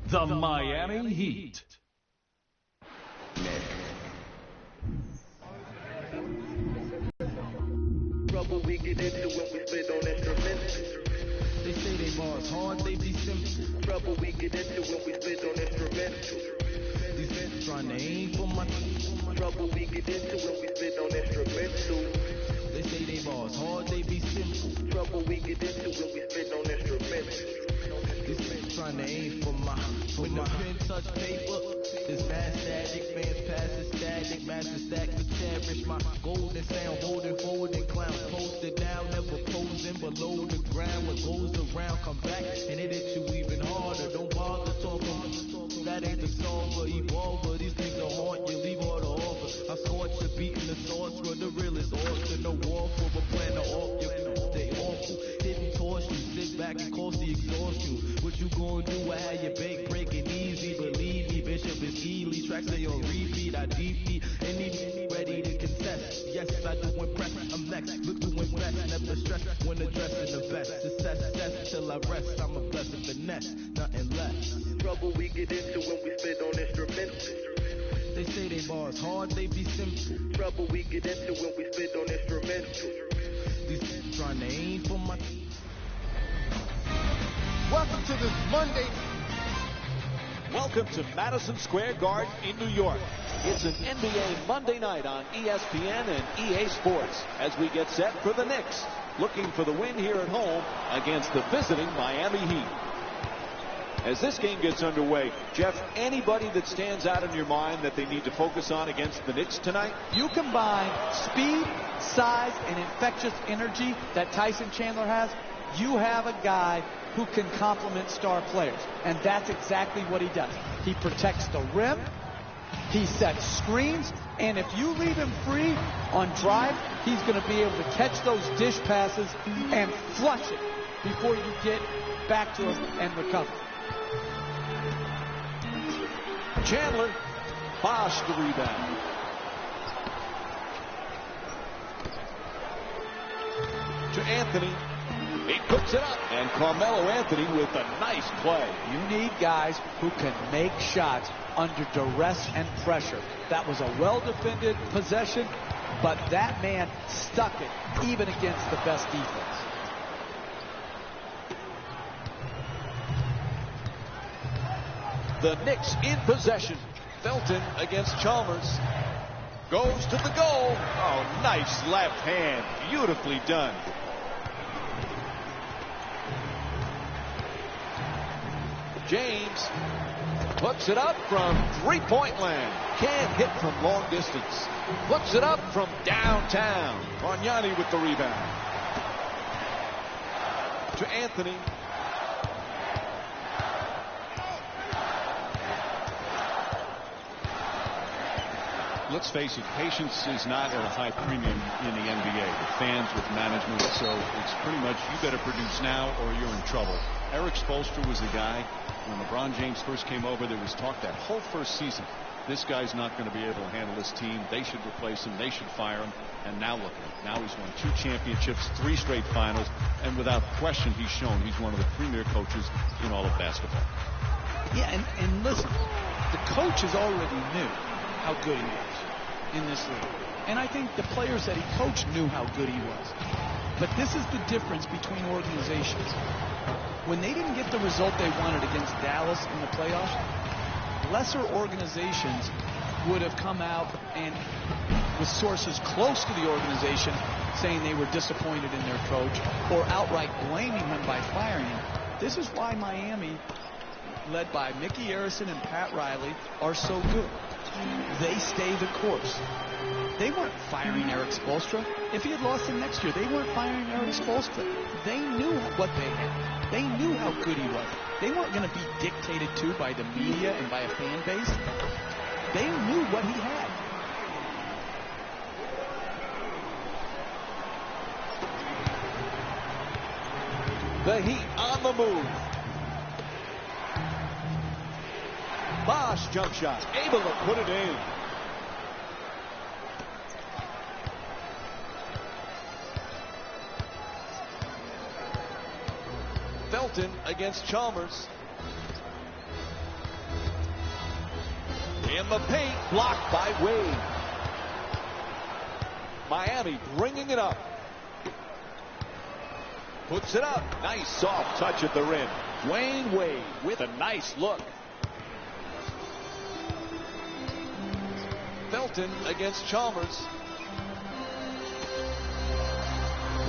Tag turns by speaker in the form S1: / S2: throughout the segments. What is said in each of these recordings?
S1: the Miami Heat.
S2: Trouble we get into when we spit on instruments.
S3: They say they bars hard, they be simple.
S2: Trouble we get into when we spit on instruments.
S3: These men trying to aim for my
S2: Trouble we get into when we spit on instrumental.
S3: They say they bars hard, they be simple.
S2: Trouble we get into when we spit on instruments.
S3: These men trying to aim for my when the pen touch paper, it's fast static, fans pass it static, master stack to cherish my golden sound, holding forward and clown, posted down, never posing below the ground. What goes around, come back and it hit you even harder. Don't bother talking, that ain't the solver, evolver. These things are haunt you, leave all the offer. I scorch you, beating the swords for the realest order. No war for a plan to off you, they awful. Hidden torch you, sit back and cause the exhaustion. What you gonna do? I had your bank breaking easy, believe me. Bishop is Ely, tracks they on repeat. I defeat any ready to contest. Yes, I do impress. I'm next, look to invest, never stress when addressing the best. Success till I rest. I'm a blessed finesse, nothing less.
S2: Trouble we get into when we spit on instruments.
S3: They say they bars hard, they be simple.
S2: Trouble we get into when we spit on instrumental.
S3: These trying to aim for my.
S4: Welcome to this Monday.
S5: Welcome to Madison Square Garden in New York. It's an NBA Monday night on ESPN and EA Sports as we get set for the Knicks, looking for the win here at home against the visiting Miami Heat. As this game gets underway, Jeff, anybody that stands out in your mind that they need to focus on against the Knicks tonight?
S6: You combine speed, size, and infectious energy that Tyson Chandler has, you have a guy who can complement star players. And that's exactly what he does. He protects the rim, he sets screens, and if you leave him free on drive, he's going to be able to catch those dish passes and flush it before you get back to him and recover.
S5: Chandler, Bosh the rebound. To Anthony. He cooks it up. And Carmelo Anthony with a nice play.
S6: You need guys who can make shots under duress and pressure. That was a well-defended possession, but that man stuck it even against the best defense.
S5: The Knicks in possession. Felton against Chalmers. Goes to the goal. Oh, nice left hand. Beautifully done. James puts it up from three-point land. Can't hit from long distance. Puts it up from downtown. Bargnani with the rebound. To Anthony.
S7: Let's face it, patience is not at a high premium in the NBA with fans, with management, so it's pretty much you better produce now or you're in trouble. Eric Spoelstra was the guy when LeBron James first came over. There was talk that whole first season, this guy's not going to be able to handle this team. They should replace him. They should fire him. And now look at him. Now he's won 2 championships, 3 straight finals, and without question he's shown he's one of the premier coaches in all of basketball.
S6: Yeah, and listen, the coaches already knew how good he was in this league. And I think the players that he coached knew how good he was. But this is the difference between organizations. When they didn't get the result they wanted against Dallas in the playoffs, lesser organizations would have come out and with sources close to the organization saying they were disappointed in their coach or outright blaming him by firing him. This is why Miami, led by Mickey Arison and Pat Riley, are so good. They stay the course. They weren't firing Eric Spoelstra. If he had lost him next year, they weren't firing Eric Spoelstra. They knew what they had. They knew how good he was. They weren't going to be dictated to by the media and by a fan base. They knew what he had.
S5: The Heat on the move. Bosh jump shot, able to put it in. Felton against Chalmers. In the paint, blocked by Wade. Miami bringing it up. Puts it up. Nice soft touch at the rim. Dwayne Wade with a nice look. Felton against Chalmers.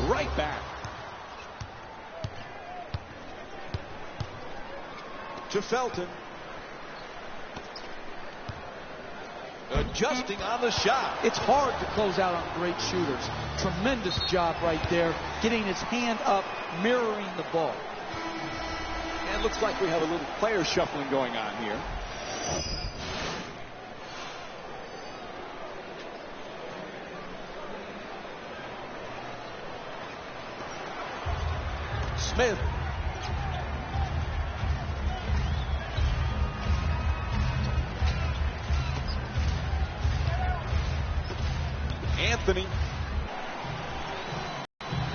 S5: Right back. To Felton. Adjusting on the shot.
S6: It's hard to close out on great shooters. Tremendous job right there, getting his hand up, mirroring the ball.
S5: And looks like we have a little player shuffling going on here. Smith. Anthony.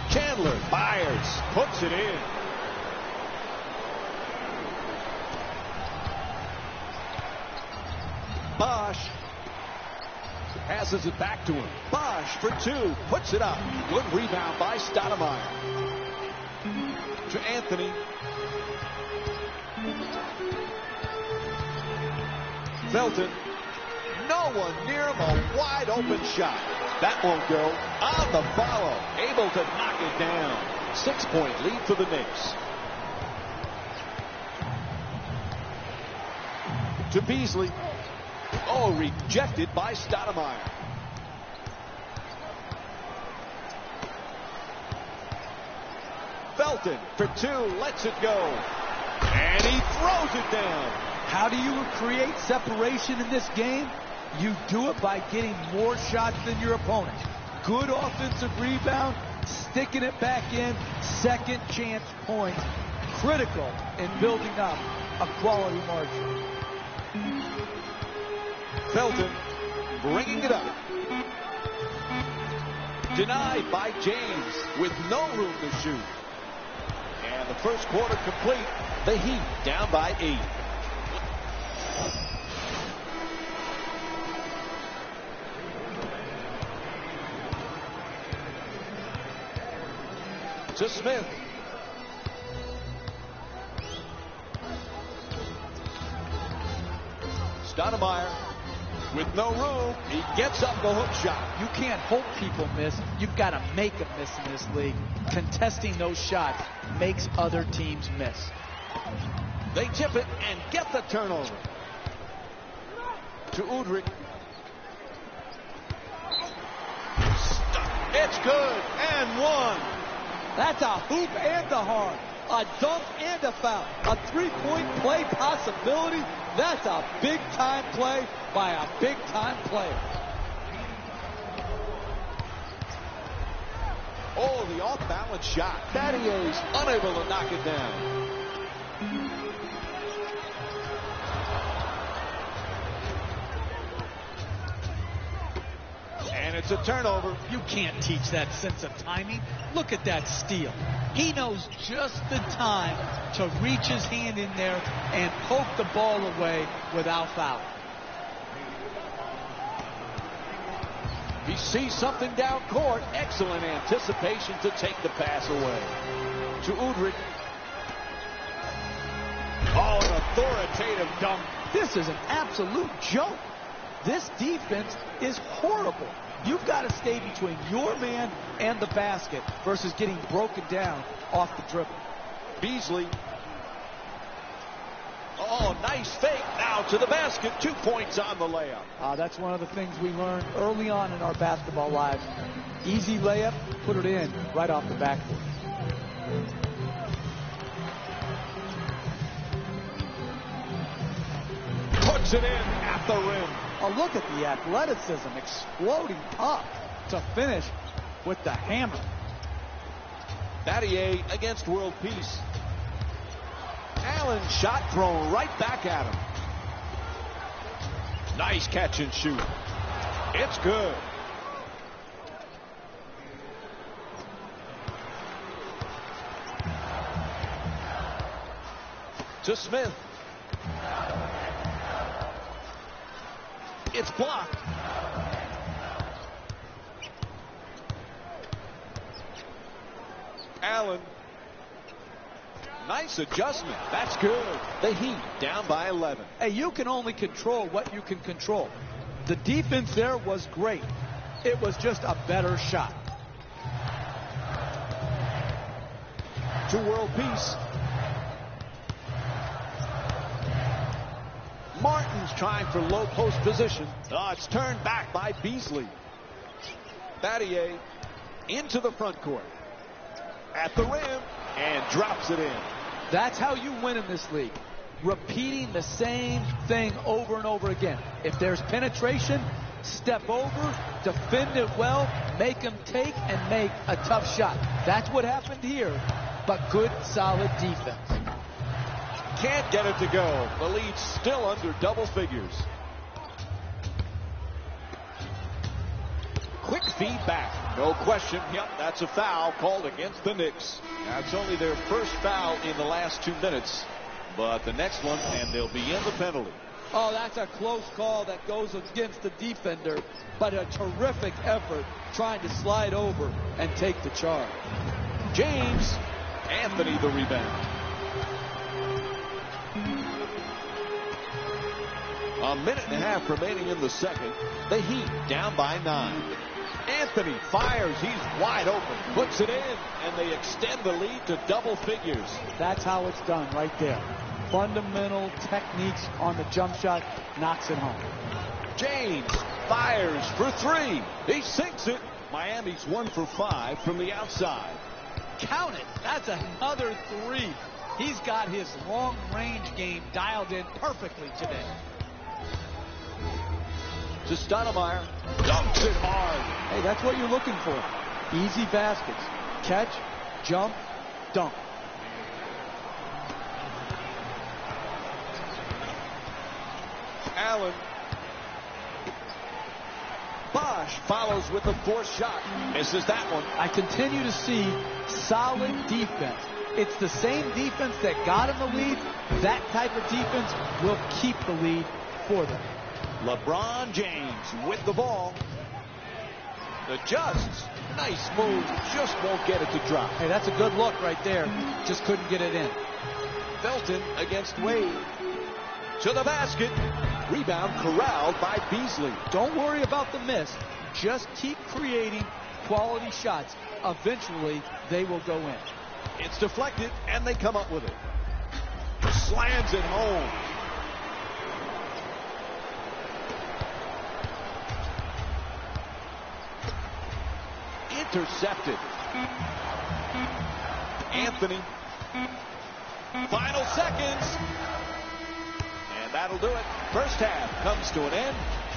S5: Chandler fires, puts it in. Bosch passes it back to him. Bosch for two, puts it up. Good rebound by Stoudemire. To Anthony. Felton. No one near him, a wide open shot. That won't go. On the follow, able to knock it down. 6-point lead for the Knicks. To Beasley. Oh, rejected by Stoudemire. Felton for two, lets it go. And he throws it down.
S6: How do you create separation in this game? You do it by getting more shots than your opponent. Good offensive rebound, sticking it back in, second chance points. Critical in building up a quality margin.
S5: Felton bringing it up. Denied by James with no room to shoot. And the first quarter complete. The Heat down by 8. To Smith. Stoudemire with no room. He gets up the hook shot.
S6: You can't hope people miss. You've got to make them miss in this league. Contesting those shots makes other teams miss.
S5: They tip it and get the turnover. To Udrih. It's good and one.
S6: That's a hoop and a hard. A dunk and a foul. A three-point play possibility. That's a big-time play by a big-time player.
S5: Oh, the off-balance shot. Battier's unable to knock it down. And it's a turnover.
S6: You can't teach that sense of timing. Look at that steal. He knows just the time to reach his hand in there and poke the ball away without foul.
S5: He sees something down court. Excellent anticipation to take the pass away. To Udrih. Oh, an authoritative dunk.
S6: This is an absolute joke. This defense is horrible. You've got to stay between your man and the basket versus getting broken down off the dribble.
S5: Beasley. Oh, nice fake. Now to the basket. 2 points on the layup.
S6: That's one of the things we learned early on in our basketball lives. Easy layup, put it in right off the backboard.
S5: Puts it in at the rim.
S6: Oh, look at the athleticism, exploding up to finish with the hammer.
S5: Battier against world peace. Allen shot thrown right back at him. Nice catch and shoot. It's good. To Smith. It's blocked. Allen. Nice adjustment. That's good. The Heat down by 11.
S6: Hey, you can only control what you can control. The defense there was great. It was just a better shot.
S5: To world peace. Martin's trying for low post position. Oh, it's turned back by Beasley. Battier into the front court. At the rim and drops it in.
S6: That's how you win in this league. Repeating the same thing over and over again. If there's penetration, step over, defend it well, make them take and make a tough shot. That's what happened here, but good, solid defense.
S5: Can't get it to go. The lead's still under double figures. Quick feedback. No question. Yep, that's a foul called against the Knicks. That's only their first foul in the last 2 minutes. But the next one, and they'll be in the penalty.
S6: Oh, that's a close call that goes against the defender, but a terrific effort trying to slide over and take the charge.
S5: James, Anthony the rebound. A minute and a half remaining in the second. The Heat down by 9. Anthony fires. He's wide open. Puts it in, and they extend the lead to double figures.
S6: That's how it's done right there. Fundamental techniques on the jump shot, knocks it home.
S5: James fires for 3. He sinks it. Miami's 1 for 5 from the outside.
S6: Count it. That's another 3. He's got his long-range game dialed in perfectly today.
S5: To Stoudemire. Dunks it hard.
S6: Hey, that's what you're looking for. Easy baskets. Catch, jump, dunk.
S5: Allen. Bosch follows with the fourth shot. Misses that one.
S6: I continue to see solid defense. It's the same defense that got him the lead. That type of defense will keep the lead for them.
S5: LeBron James with the ball. Adjusts. Nice move. Just won't get it to drop.
S6: Hey, that's a good look right there. Just couldn't get it in.
S5: Felton against Wade. To the basket. Rebound corralled by Beasley.
S6: Don't worry about the miss. Just keep creating quality shots. Eventually, they will go in.
S5: It's deflected, and they come up with it. Slams it home. Intercepted. Anthony. Final seconds. And that'll do it. First half comes to an end.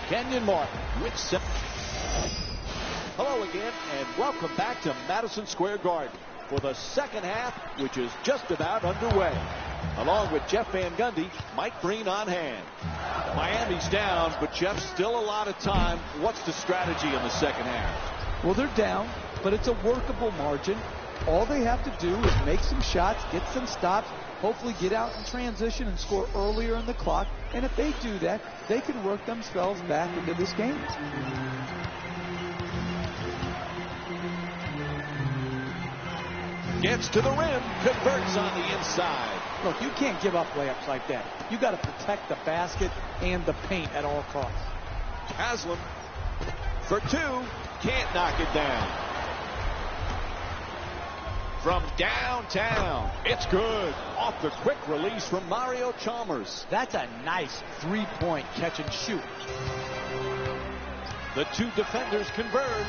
S5: Kenyon Martin with 7. Hello again, and welcome back to Madison Square Garden for the second half, which is just about underway. Along with Jeff Van Gundy, Mike Breen on hand. Miami's down, but Jeff, still a lot of time. What's the strategy in the second half?
S6: Well, they're down, but it's a workable margin. All they have to do is make some shots, get some stops, hopefully get out in transition and score earlier in the clock. And if they do that, they can work themselves back into this game.
S5: Gets to the rim, converts on the inside.
S6: Look, you can't give up layups like that. You got to protect the basket and the paint at all costs.
S5: Haslem for 2, can't knock it down. From downtown, it's good. Off the quick release from Mario Chalmers.
S6: That's a nice three-point catch and shoot.
S5: The 2 defenders converge.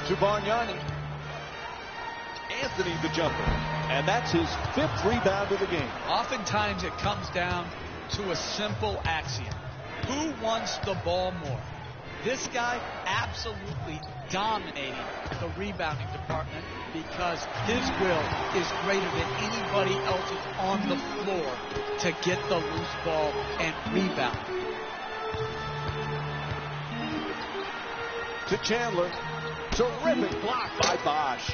S5: To Bargnani. Anthony the jumper. And that's his 5th rebound of the game.
S8: Oftentimes it comes down to a simple axiom. Who wants the ball more? This guy absolutely dominating the rebounding department because his will is greater than anybody else's on the floor to get the loose ball and rebound.
S5: To Chandler. Terrific block by Bosch.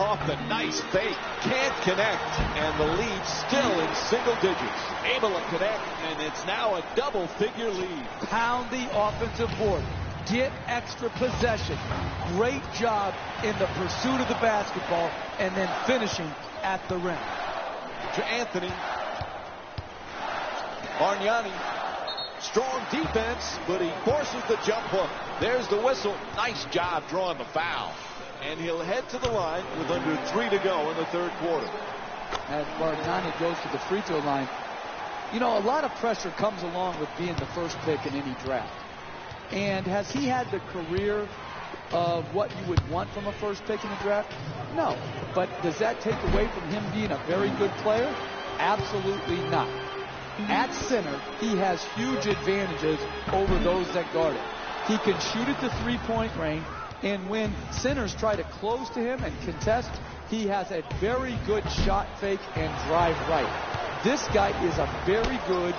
S5: off the nice fake. Can't connect, and the lead still in single digits. Able to connect, and it's now a double-figure lead.
S8: Pound the offensive board. Get extra possession. Great job in the pursuit of the basketball and then finishing at the rim.
S5: To Anthony. Bargnani. Strong defense, but he forces the jump hook. There's the whistle. Nice job drawing the foul. And he'll head to the line with under 3 to go in the third quarter.
S8: As Bargnani goes to the free throw line, you know, a lot of pressure comes along with being the first pick in any draft. And has he had the career of what you would want from a first pick in the draft? No. But does that take away from him being a very good player? Absolutely not. At center, he has huge advantages over those that guard him. He can shoot at the three-point range, and when centers try to close to him and contest, he has a very good shot fake and drive right. This guy is a very good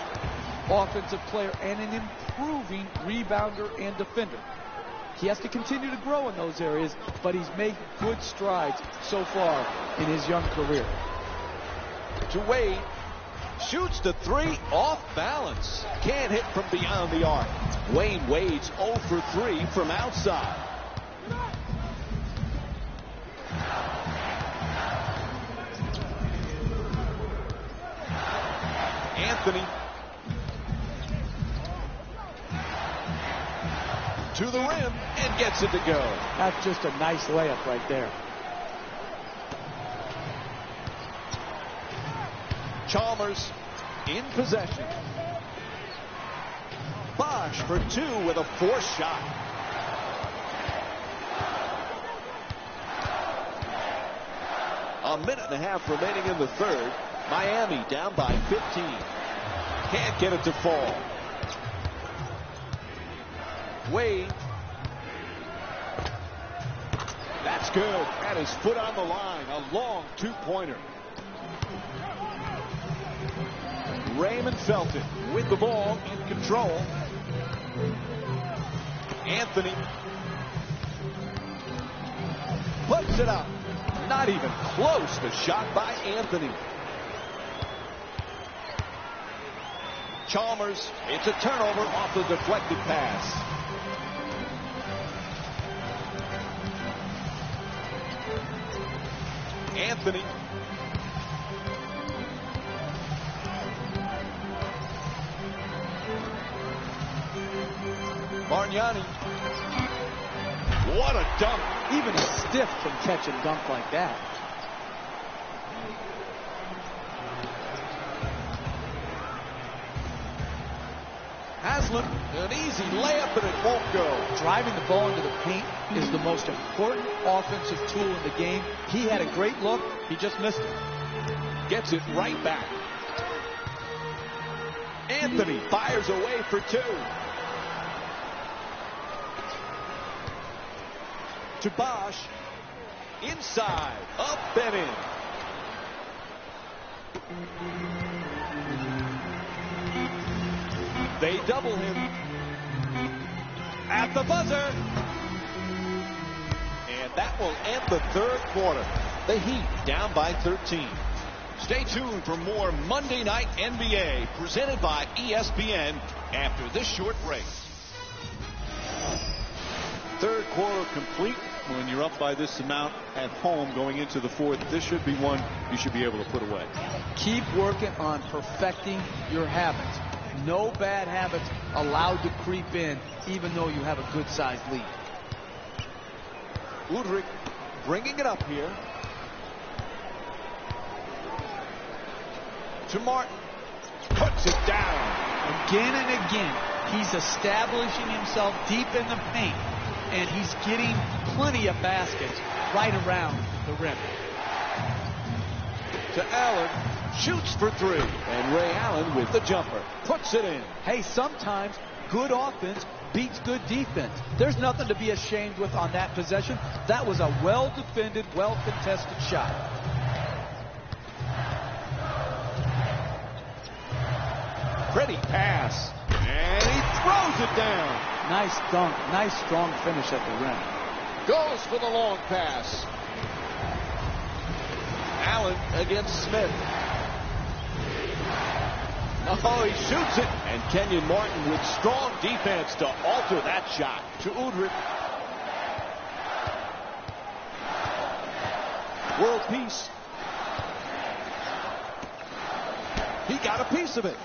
S8: offensive player and an improving rebounder and defender. He has to continue to grow in those areas, but he's made good strides so far in his young career.
S5: To Wade. Shoots the three off balance. Can't hit from beyond the arc. Wayne Wade's 0 for 3 from outside. Anthony. To the rim and gets it to go.
S8: That's just a nice layup right there.
S5: Chalmers in possession. Bosch for 2 with a forced shot. A minute and a half remaining in the third. Miami down by 15. Can't get it to fall. Wade. That's good. Had his foot on the line. A long two-pointer. Raymond Felton with the ball in control. Anthony puts it up. Not even close. The shot by Anthony. Chalmers. It's a turnover off the deflected pass. Anthony. Bargnani. What a dunk.
S8: Even a stiff can catch and dunk like that.
S5: Haslem, an easy layup, but it won't go.
S8: Driving the ball into the paint is the most important offensive tool in the game. He had a great look. He just missed it.
S5: Gets it right back. Anthony fires away for 2. To Bosch. Inside. Up and in. They double him. At the buzzer. And that will end the third quarter. The Heat down by 13. Stay tuned for more Monday Night NBA presented by ESPN after this short break.
S7: Third quarter complete. When you're up by this amount at home going into the fourth, this should be one you should be able to put away.
S8: Keep working on perfecting your habits. No bad habits allowed to creep in, even though you have a good-sized lead.
S5: Udrih bringing it up here. To Martin. Puts it down.
S8: Again and again, he's establishing himself deep in the paint, and he's getting plenty of baskets right around the rim.
S5: To Allen. Shoots for 3. And Ray Allen with the jumper. Puts it in.
S8: Hey, sometimes good offense beats good defense. There's nothing to be ashamed with on that possession. That was a well-defended, well-contested shot.
S5: Pretty pass. And he throws it down.
S8: Nice dunk. Nice strong finish at the rim.
S5: Goes for the long pass. Allen against Smith. Oh, he shoots it. And Kenyon Martin with strong defense to alter that shot. To Udrih. World peace. He got a piece of it.